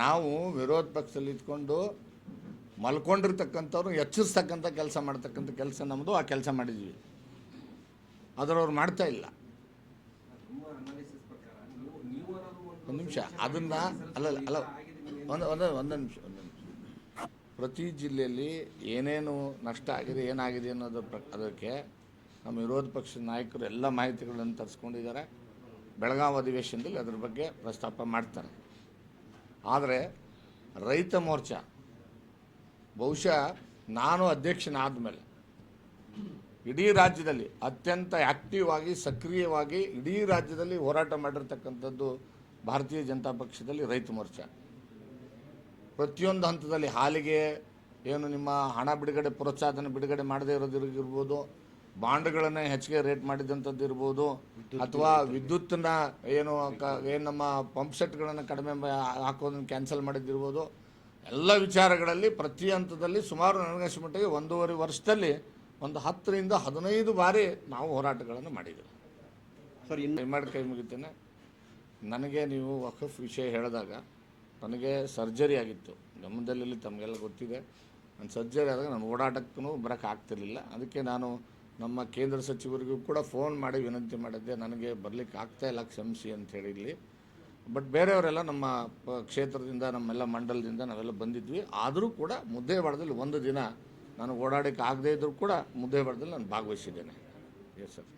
ನಾವು ವಿರೋಧ ಪಕ್ಷದಲ್ಲಿ ಇದ್ಕೊಂಡು ಮಲ್ಕೊಂಡಿರ್ತಕ್ಕಂಥವ್ರು ಎಚ್ಚರಿಸ್ತಕ್ಕಂಥ ಕೆಲಸ ಮಾಡ್ತಕ್ಕಂಥ ಕೆಲಸ ನಮ್ಮದು. ಆ ಕೆಲಸ ಮಾಡಿದ್ವಿ, ಅದರವ್ರು ಮಾಡ್ತಾ ಇಲ್ಲ. ಒಂದು ನಿಮಿಷ ಅದನ್ನು ಒಂದು ನಿಮಿಷ ಪ್ರತಿ ಜಿಲ್ಲೆಯಲ್ಲಿ ಏನೇನು ನಷ್ಟ ಆಗಿದೆ, ಏನಾಗಿದೆ ಅನ್ನೋದ್ರ ಅದಕ್ಕೆ ನಮ್ಮ ವಿರೋಧ ಪಕ್ಷದ ನಾಯಕರು ಎಲ್ಲ ಮಾಹಿತಿಗಳನ್ನು ತರಿಸ್ಕೊಂಡಿದ್ದಾರೆ. ಬೆಳಗಾವಿ ಅಧಿವೇಶನದಲ್ಲಿ ಅದ್ರ ಬಗ್ಗೆ ಪ್ರಸ್ತಾಪ ಮಾಡ್ತಾರೆ. ಆದರೆ ರೈತ ಮೋರ್ಚಾ ಬಹುಶಃ ನಾನು ಅಧ್ಯಕ್ಷನಾದ ಮೇಲೆ ಇಡೀ ರಾಜ್ಯದಲ್ಲಿ ಅತ್ಯಂತ ಆ್ಯಕ್ಟಿವ್ ಆಗಿ ಸಕ್ರಿಯವಾಗಿ ಇಡೀ ರಾಜ್ಯದಲ್ಲಿ ಹೋರಾಟ ಮಾಡಿರ್ತಕ್ಕಂಥದ್ದು ಭಾರತೀಯ ಜನತಾ ಪಕ್ಷದಲ್ಲಿ ರೈತ ಮೋರ್ಚಾ. ಪ್ರತಿಯೊಂದು ಹಂತದಲ್ಲಿ ಹಾಲಿಗೆ ಏನು ನಿಮ್ಮ ಹಣ ಬಿಡುಗಡೆ ಪ್ರೋತ್ಸಾಹನ ಬಿಡುಗಡೆ ಮಾಡದೇ ಇರೋದಿರ್ಬೋದು, ಬಾಂಡ್ಗಳನ್ನು ಹೆಚ್ಚಿಗೆ ರೇಟ್ ಮಾಡಿದಂಥದ್ದು ಇರ್ಬೋದು, ಅಥವಾ ವಿದ್ಯುತ್ತನ್ನ ಏನು ನಮ್ಮ ಪಂಪ್ ಸೆಟ್ಗಳನ್ನು ಕಡಿಮೆ ಹಾಕೋದನ್ನು ಕ್ಯಾನ್ಸಲ್ ಮಾಡಿದ್ದಿರ್ಬೋದು, ಎಲ್ಲ ವಿಚಾರಗಳಲ್ಲಿ ಪ್ರತಿ ಹಂತದಲ್ಲಿ ಸುಮಾರು ನನಗಷ್ಟು ಮಟ್ಟಿಗೆ 1.5 ವರ್ಷದಲ್ಲಿ ಒಂದು 10ರಿಂದ 15 ಬಾರಿ ನಾವು ಹೋರಾಟಗಳನ್ನು ಮಾಡಿದ್ದೇವೆ. ಸರ್ ಕೈ ಮುಗಿತೇನೆ. ನನಗೆ ನೀವು ವಖಫ್ ವಿಷಯ ಹೇಳಿದಾಗ ನನಗೆ ಸರ್ಜರಿ ಆಗಿತ್ತು ಗಮನದಲ್ಲಿ, ತಮಗೆಲ್ಲ ಗೊತ್ತಿದೆ. ನನ್ನ ಸರ್ಜರಿ ಆದಾಗ ನಾನು ಓಡಾಟಕ್ಕೂ ಬರೋಕ್ಕೆ ಆಗ್ತಿರ್ಲಿಲ್ಲ. ಅದಕ್ಕೆ ನಾನು ನಮ್ಮ ಕೇಂದ್ರ ಸಚಿವರಿಗೂ ಕೂಡ ಫೋನ್ ಮಾಡಿ ವಿನಂತಿ ಮಾಡಿದ್ದೆ, ನನಗೆ ಬರಲಿಕ್ಕೆ ಆಗ್ತಾಯಿಲ್ಲ, ಕ್ಷಮಿಸಿ ಅಂತ ಹೇಳಿರಲಿ. ಬಟ್ ಬೇರೆಯವರೆಲ್ಲ ನಮ್ಮ ಕ್ಷೇತ್ರದಿಂದ ನಮ್ಮೆಲ್ಲ ಮಂಡಲದಿಂದ ನಾವೆಲ್ಲ ಬಂದಿದ್ವಿ. ಆದರೂ ಕೂಡ ಮುದ್ದೇವಾಡದಲ್ಲಿ ಒಂದು ದಿನ ನಾನು ಓಡಾಡೋಕ್ಕೆ ಆಗದೇ ಇದ್ದರೂ ಕೂಡ ಮುದ್ದೇವಾಡದಲ್ಲಿ ನಾನು ಭಾಗವಹಿಸಿದ್ದೇನೆ. Yes sir.